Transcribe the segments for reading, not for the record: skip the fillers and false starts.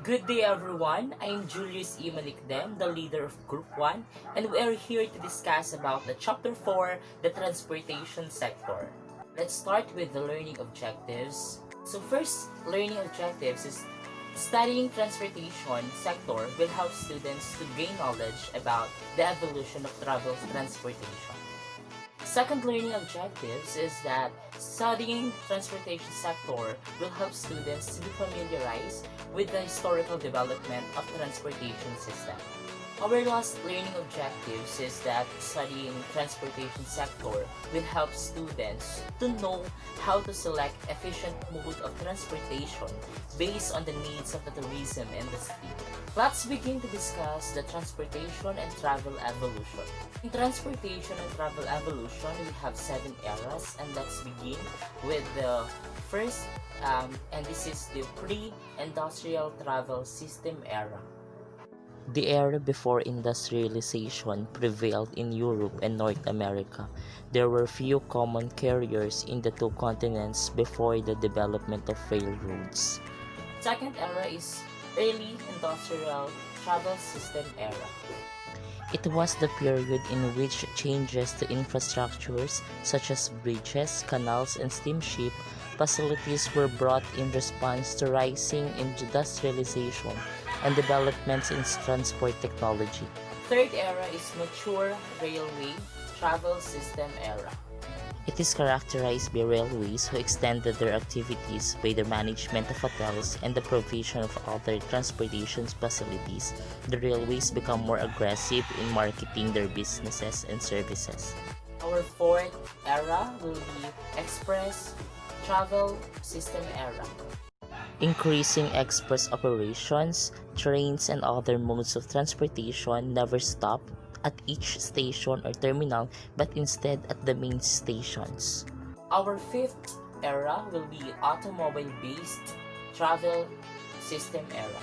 Good day everyone, I'm Julius E. Malikdem, the leader of Group 1, and we are here to discuss about the Chapter 4, the transportation sector. Let's start with the learning objectives. So first, learning objectives is studying transportation sector will help students to gain knowledge about the evolution of travel transportation. Second learning objectives is that studying transportation sector will help students to be familiarized with the historical development of transportation system. Our last learning objectives is that studying transportation sector will help students to know how to select efficient mode of transportation based on the needs of the tourism industry. Let's begin to discuss the transportation and travel evolution. In transportation and travel evolution, we have 7 eras, and let's begin with the first, and this is the pre-industrial travel system era. The era before industrialization prevailed in Europe and North America. There were few common carriers in the two continents before the development of railroads. Second era is early industrial travel system era. It was the period in which changes to infrastructures such as bridges, canals, and steamship facilities were brought in response to rising industrialization and developments in transport technology. Third era is mature railway travel system era. It is characterized by railways who extended their activities by the management of hotels and the provision of other transportation facilities. The railways become more aggressive in marketing their businesses and services. Our fourth era will be express travel system era. Increasing express operations, trains and other modes of transportation never stop at each station or terminal, but instead at the main stations. Our fifth era will be automobile-based travel system era.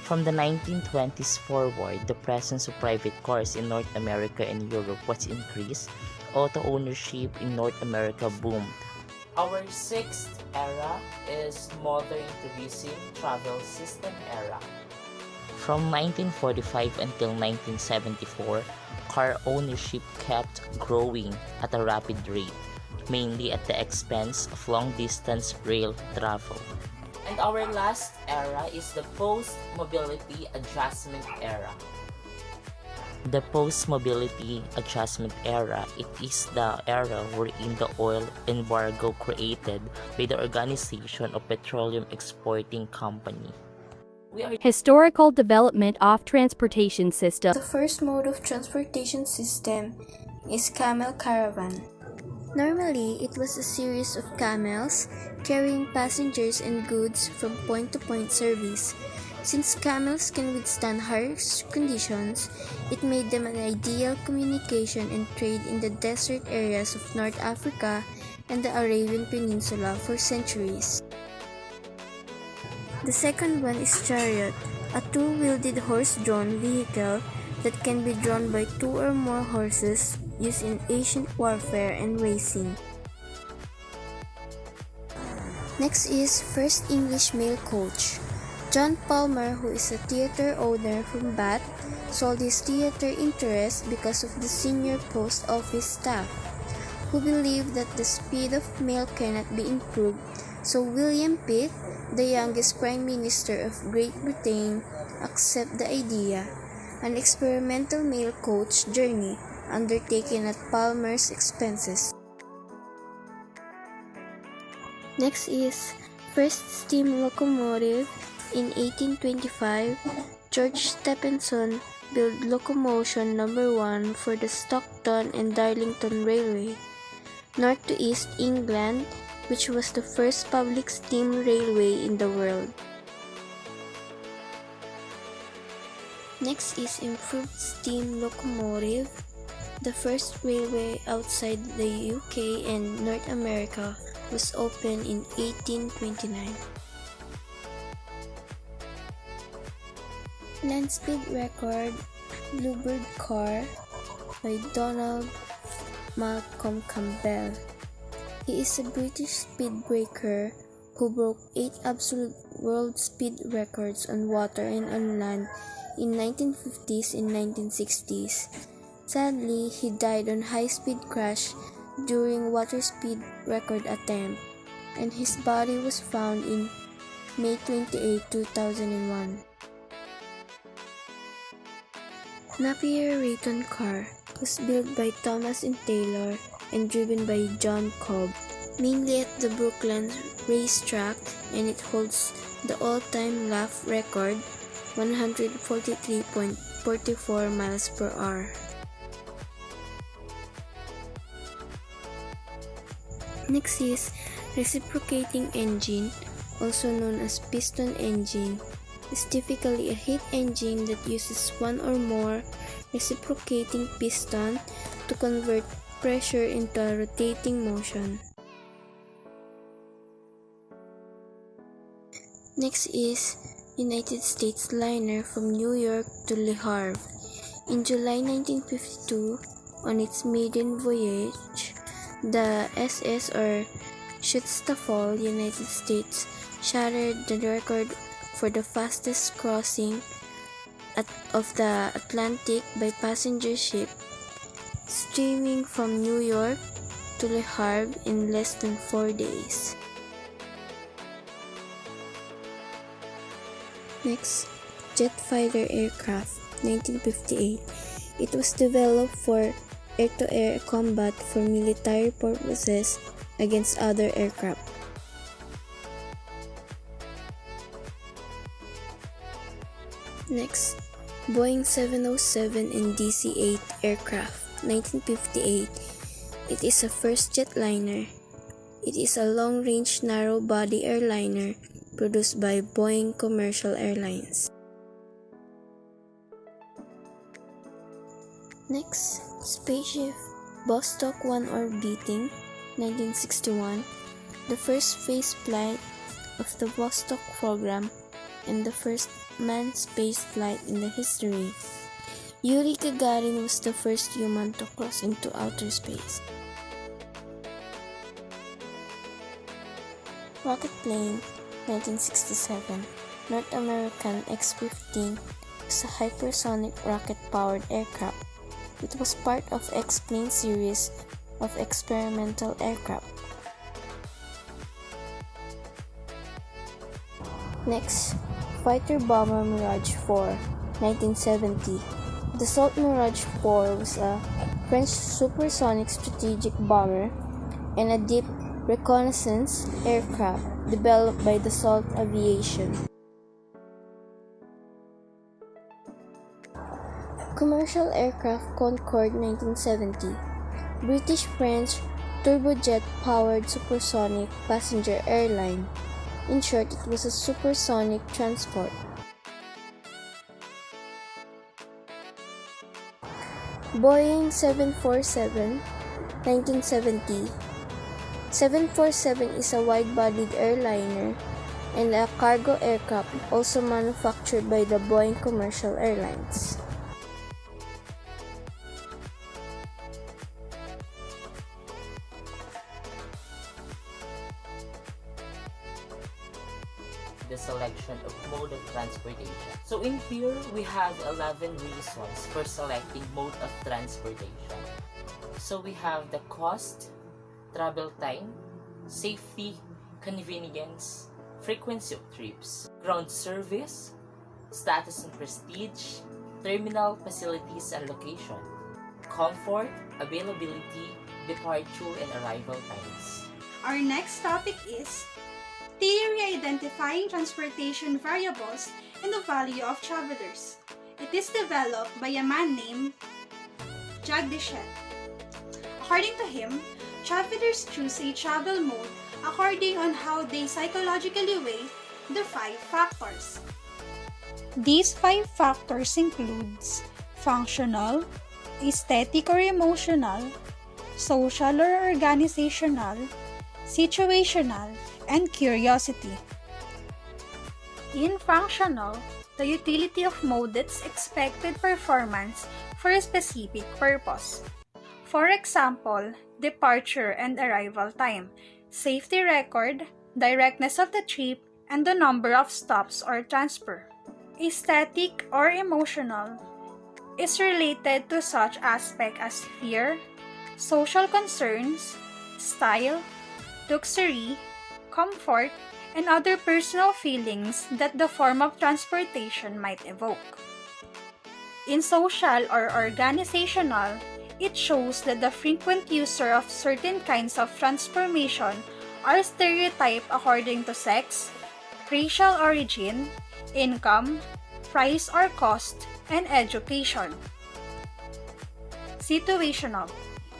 From the 1920s forward, the presence of private cars in North America and Europe was increased. Auto ownership in North America boomed. Our sixth era is modern tourism travel system era. From 1945 until 1974, car ownership kept growing at a rapid rate, mainly at the expense of long-distance rail travel. And our last era is the post-mobility adjustment era. The post-mobility adjustment era, it is the era wherein the oil embargo created by the Organization of Petroleum Exporting Company. Historical development of transportation system. The first mode of transportation system is camel caravan. Normally, it was a series of camels carrying passengers and goods from point-to-point service. Since camels can withstand harsh conditions, it made them an ideal communication and trade in the desert areas of North Africa and the Arabian Peninsula for centuries. The second one is chariot, a two-wheeled horse-drawn vehicle that can be drawn by 2 or more horses used in ancient warfare and racing. Next is first English mail coach. John Palmer, who is a theater owner from Bath, sold his theater interest because of the senior post office staff, who believed that the speed of mail cannot be improved, so William Pitt, the youngest Prime Minister of Great Britain, accepted the idea, an experimental mail coach journey undertaken at Palmer's expenses. Next is first steam locomotive. In 1825, George Stephenson built locomotion number 1 for the Stockton and Darlington Railway, north to east England, which was the first public steam railway in the world. Next is improved steam locomotive. The first railway outside the UK and North America was opened in 1829. Land speed record, Bluebird car by Donald Malcolm Campbell. He is a British speed breaker who broke 8 absolute world speed records on water and on land in 1950s and 1960s. Sadly, he died on high-speed crash during water speed record attempt, and his body was found in May 28, 2001. Napier Rayton car was built by Thomas and Taylor and driven by John Cobb, mainly at the Brooklands racetrack, and it holds the all-time lap record, 143.44 miles per hour. Next is reciprocating engine, also known as piston engine. Is typically a heat engine that uses one or more reciprocating piston to convert pressure into a rotating motion. Next is United States liner from New York to Le Havre. In July 1952, on its maiden voyage, the SS or Schutzstaffel, United States, shattered the record for the fastest crossing of the Atlantic by passenger ship, steaming from New York to Le Havre in less than 4 days. Next, jet fighter aircraft, 1958. It was developed for air-to-air combat for military purposes against other aircraft. Next, Boeing 707 and DC-8 aircraft, 1958. It is a first jetliner. It is a long-range narrow-body airliner produced by Boeing Commercial Airlines. Next, spaceship Vostok 1 orbiting, 1961. The first phase flight of the Vostok program and the first manned space flight in the history. Yuri Gagarin was the first human to cross into outer space. Rocket plane, 1967. North American X-15 was a hypersonic rocket-powered aircraft. It was part of X-plane series of experimental aircraft. Next, fighter bomber Mirage 4, 1970. The Dassault Mirage 4 was a French supersonic strategic bomber and a deep reconnaissance aircraft developed by Dassault Aviation. Commercial aircraft Concorde, 1970. British-French turbojet-powered supersonic passenger airline. In short, it was a supersonic transport. Boeing 747, 1970. 747 is a wide-bodied airliner and a cargo aircraft also manufactured by the Boeing Commercial Airlines. The selection of mode of transportation. So in here, we have 11 reasons for selecting mode of transportation. So we have the cost, travel time, safety, convenience, frequency of trips, ground service, status and prestige, terminal facilities and location, comfort, availability, departure and arrival times. Our next topic is theory identifying transportation variables and the value of travelers. It is developed by a man named Jacques Deschet. According to him, travelers choose a travel mode according on how they psychologically weigh the 5 factors. These 5 factors includes functional, aesthetic or emotional, social or organizational, situational, and curiosity. In functional, the utility of mode that's expected performance for a specific purpose. For example, departure and arrival time, safety record, directness of the trip, and the number of stops or transfer. Aesthetic or emotional is related to such aspects as fear, social concerns, style, luxury, comfort, and other personal feelings that the form of transportation might evoke. In social or organizational, it shows that the frequent user of certain kinds of transformation are stereotyped according to sex, racial origin, income, price or cost, and education. Situational.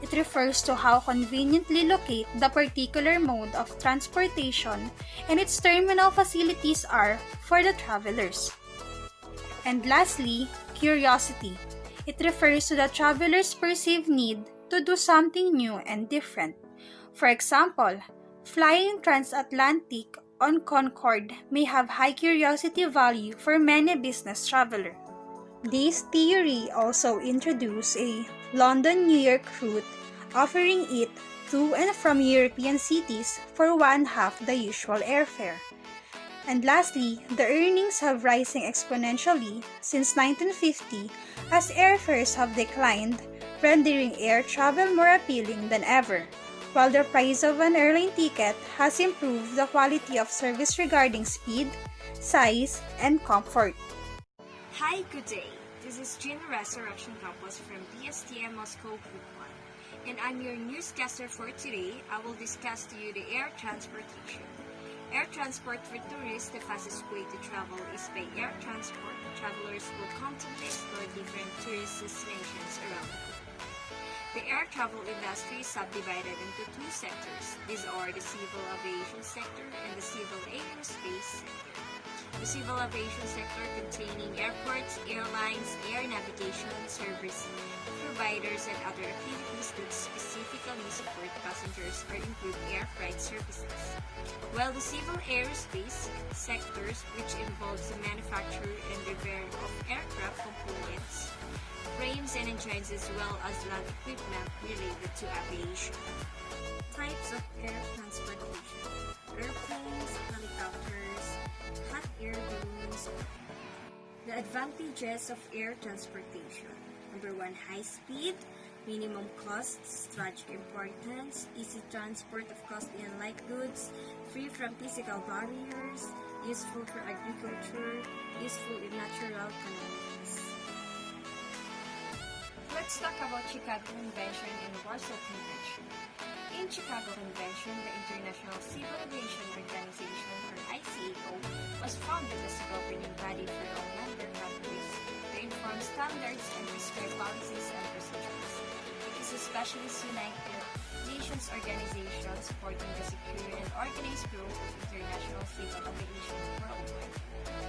It refers to how conveniently locate the particular mode of transportation and its terminal facilities are for the travelers. And lastly, curiosity. It refers to the traveler's perceived need to do something new and different. For example, flying transatlantic on Concorde may have high curiosity value for many business travelers. This theory also introduced a London-New York route, offering it to and from European cities for one-half the usual airfare. And lastly, the earnings have risen exponentially since 1950 as airfares have declined, rendering air travel more appealing than ever, while the price of an airline ticket has improved the quality of service regarding speed, size, and comfort. Hi, good day. This is Jin Resurrection Campus from DSTM Moscow Group 1, and I'm your newscaster for today. I will discuss to you the air transportation. Air transport for tourists, the fastest way to travel is by air transport. Travelers will constantly explore different tourist destinations around the globe. The air travel industry is subdivided into two sectors. These are the civil aviation sector and the civil aerospace sector. The civil aviation sector containing airports, airlines, air navigation service providers, and other activities that specifically support passengers or include air freight services. While the civil aerospace sectors, which involves the manufacture and repair of aircraft components, frames and engines, as well as land equipment related to aviation. Types of air transportation: airplanes, helicopters, hot air balloons. The advantages of air transportation: number 1, high speed, minimum cost, strategic importance, easy transport of costly and light goods, free from physical barriers, useful for agriculture, useful in natural calamities. Let's talk about Chicago Convention and Warsaw Convention. In Chicago Convention, the International Civil Aviation Organization, or ICAO, was founded as a governing body for all member countries to inform standards and prescribe policies and procedures. It is a specialist United Nations organization supporting the secure and organized growth of international civil aviation worldwide.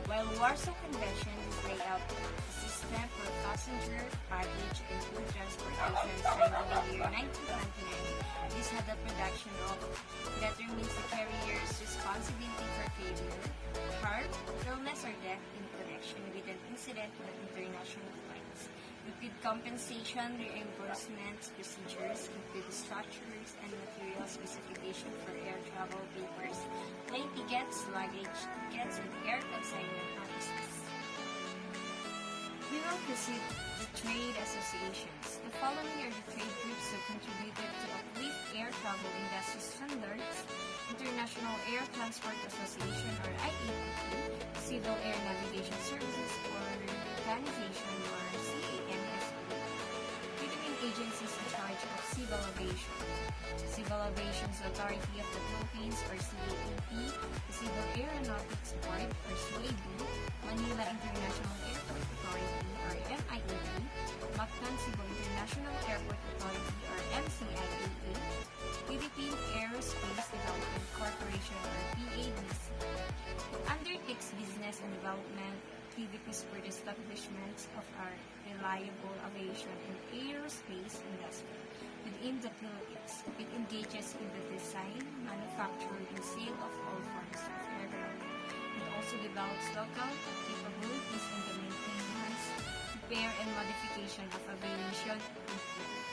While Warsaw Convention is laid out a system for passenger, baggage, and food transportation signed in the year 1929, this had the production of determines the carrier's responsibility for failure, harm, illness, or death in connection with an incident on international flights. Include compensation, reimbursement procedures, include structures and material specification for air travel papers, plane tickets, luggage tickets, and air consignment notices. We will proceed to trade associations. The following are the trade groups that contributed to uplift air travel industry standards: International Air Transport Association, or IATA, Civil Air Navigation Services Organization, or CANSA, Philippine agencies in charge of civil aviation: Civil Aviation Authority of the Philippines, or CAAP, the Civil Aeronautics Board, or CAB, Manila International Airport Authority, or MIAA, Mactan Cebu International Airport Authority, or MCIAA, Philippine Aerospace Development Corporation, or PADC. It undertakes business and development activities for the establishment of our reliable aviation and aerospace industry within the Philippines. It engages in the design, manufacture, and sale of all forms of aircraft. It also develops local capabilities in the maintenance, repair, and modification of aviation equipment.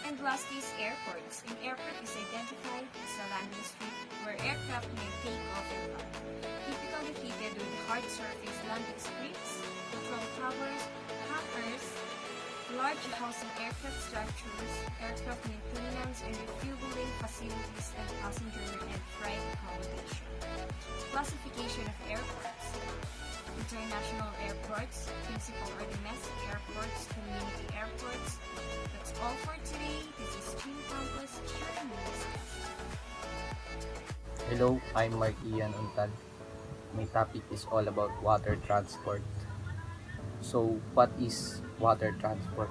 And last is airports. An airport is identified as a landing strip where aircraft may take off and land. Typically fitted with hard surface landing strips, control towers, hangars, large housing aircraft structures, aircraft maintenance and refueling facilities, and passenger and freight accommodation. Classification of airports. International airports, principal or domestic airports, community airports. That's all for today. This is Stream Campus, sharing news. Hello, I'm Mark Ian Untal. My topic is all about water transport. So, what is water transport?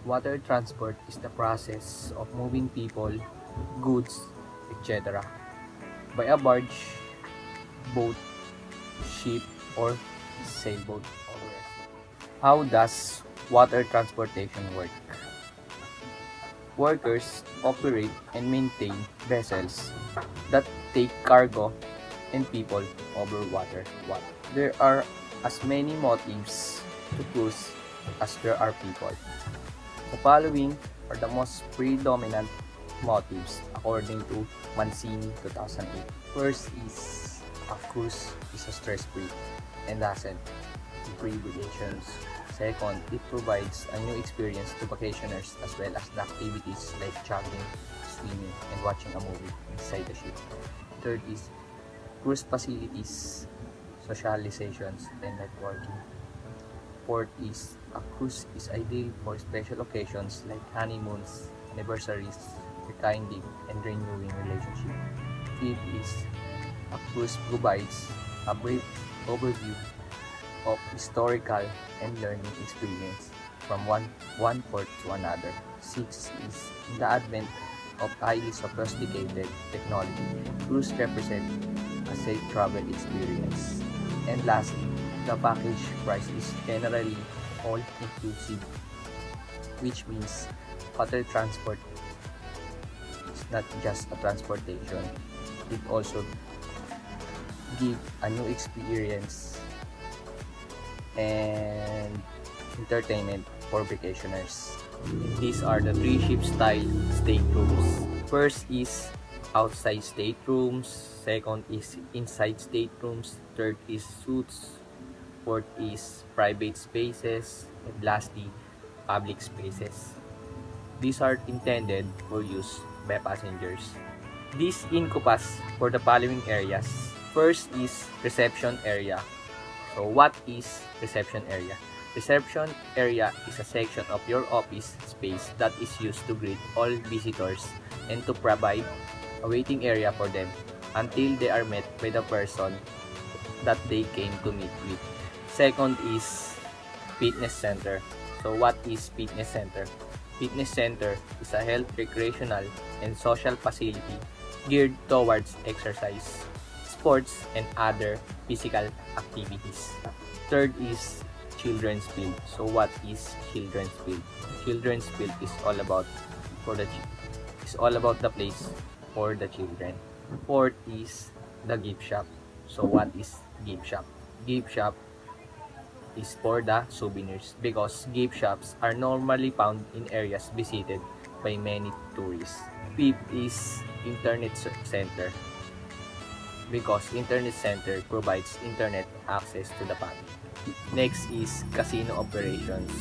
Water transport is the process of moving people, goods, etc. by a barge, boat, ship, or sailboat. How does water transportation work? Workers operate and maintain vessels that take cargo and people over water. There are as many motives to cruise as there are people. The following are the most predominant motives according to Mancini 2008. First is a cruise is a stress-free and doesn't give obligations. Second, it provides a new experience to vacationers as well as the activities like jogging, swimming, and watching a movie inside the ship. Third is cruise facilities, socializations, and networking. Fourth is a cruise is ideal for special occasions like honeymoons, anniversaries, rekindling, and renewing relationship. Fifth is a cruise provides a brief overview of historical and learning experience from one port to another. Sixth is in the advent of highly sophisticated technology, cruise represent a safe travel experience. And lastly, the package price is generally all-inclusive, which means water transport is not just a transportation, it also gives a new experience and entertainment for vacationers. These are the three ship-style staterooms. First is outside staterooms, second is inside staterooms, third is suites, fourth is private spaces, and lastly, public spaces. These are intended for use by passengers. These encompass for the following areas. First is reception area. So what is reception area? Reception area is a section of your office space that is used to greet all visitors and to provide a waiting area for them until they are met by the person that they came to meet with. Second is fitness center. So what is fitness center? Fitness center is a health, recreational, and social facility geared towards exercise, sports, and other physical activities. Third is children's field. So what is children's field? Children's field is all about the place for the children. Fourth is the gift shop. So what is gift shop? Gift shop is for the souvenirs because gift shops are normally found in areas visited by many tourists. Fifth is internet center because internet center provides internet access to the public. Next is casino operations.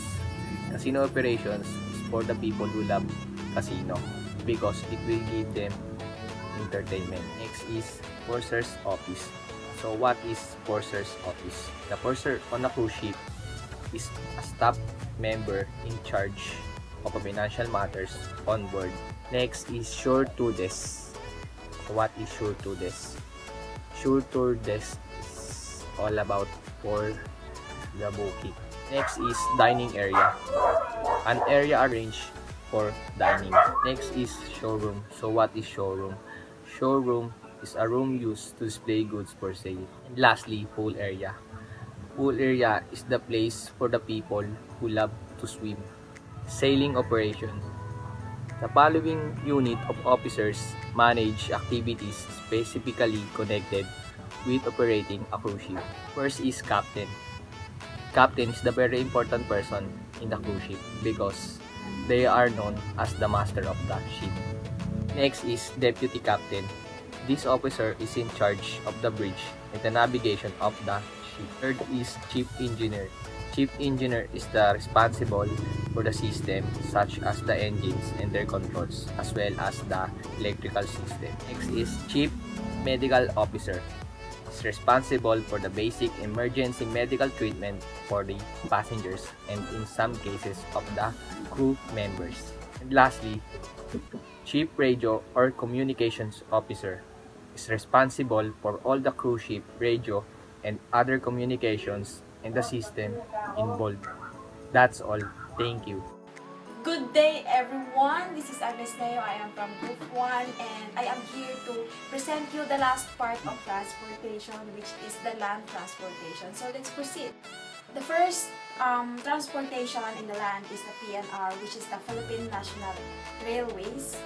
Casino operations is for the people who love casino because it will give them entertainment. Next is purser's office. So what is purser's office? The purser on a cruise ship is a staff member in charge of financial matters on board. Next is shore tour desk. So what is shore tour desk? Shore tour desk is all about for the booking. Next is dining area. An area arranged for dining. Next is showroom. So what is showroom? Showroom is a room used to display goods for sale. And lastly, pool area. Pool area is the place for the people who love to swim. Sailing operation. The following unit of officers manage activities specifically connected with operating a cruise ship. First is captain. Captain is the very important person in the cruise ship because They are known as the master of the ship. Next is deputy captain. This officer is in charge of the bridge and the navigation of the ship. Third is chief engineer. Chief engineer is the responsible for the system such as the engines and their controls as well as the electrical system. Next is chief medical officer. Is responsible for the basic emergency medical treatment for the passengers and in some cases of the crew members. And lastly, chief radio or communications officer is responsible for all the cruise ship radio and other communications in the system involved. That's all. Thank you. Good day everyone, this is Agnes Neo. I am from Group 1 and I am here to present you the last part of transportation, which is the land transportation. So let's proceed. The first transportation in the land is the PNR, which is the Philippine National Railways.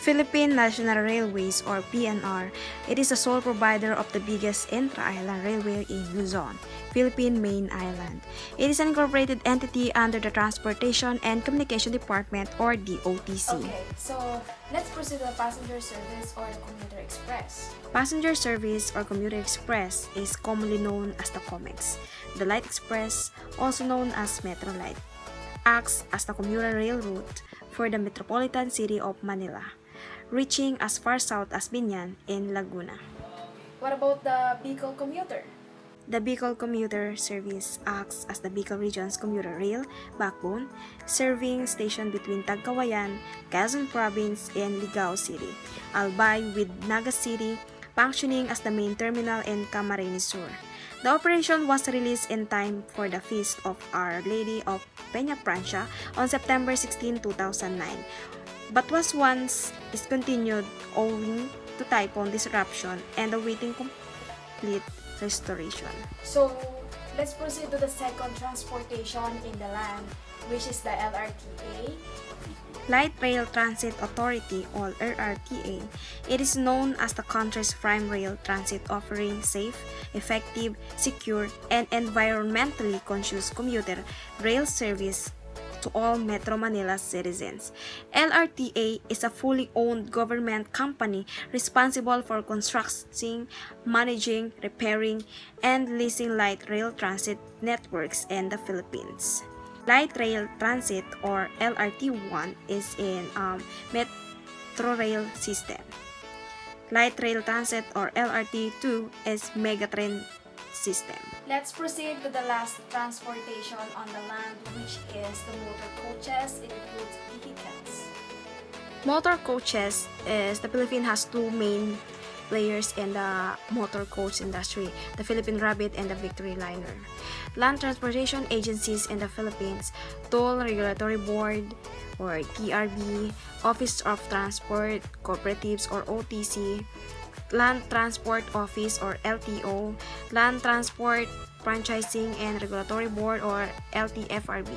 Philippine National Railways or PNR, it is the sole provider of the biggest intra-island railway in Luzon, Philippine main island. It is an incorporated entity under the Transportation and Communication Department or DOTC. Okay, so let's proceed to the passenger service or the commuter express. Passenger service or commuter express is commonly known as the COMEX. The Light Express, also known as Metro Light, acts as the commuter rail route for the metropolitan city of Manila, reaching as far south as Binyan in Laguna. What about the Bicol commuter? The Bicol commuter service acts as the Bicol region's commuter rail backbone, serving station between Tagkawayan, Quezon Province, and Ligao City, albay with Naga City functioning as the main terminal in Camarines Sur. The operation was released in time for the Feast of Our Lady of Peña Francia on September 16, 2009, but was once discontinued owing to typhoon disruption and awaiting complete restoration. So, let's proceed to the second transportation in the land, which is the LRTA. Light Rail Transit Authority or LRTA. It is known as the country's prime rail transit, offering safe, effective, secure, and environmentally conscious commuter rail service to all Metro Manila citizens. LRTA is a fully owned government company responsible for constructing, managing, repairing, and leasing light rail transit networks in the Philippines. Light Rail Transit or LRT1 is in Metro Rail system. Light Rail Transit or LRT2 is Megatrain system. Let's proceed to the last transportation on the land, which is the motor coaches. It includes vehicles. Motor coaches is the Philippines has two main players in the motor coach industry, the Philippine Rabbit and the Victory Liner. Land transportation agencies in the Philippines, Toll Regulatory Board or TRB, Office of Transport, Cooperatives or OTC, Land Transport Office or LTO, Land Transport Franchising and Regulatory Board or LTFRB.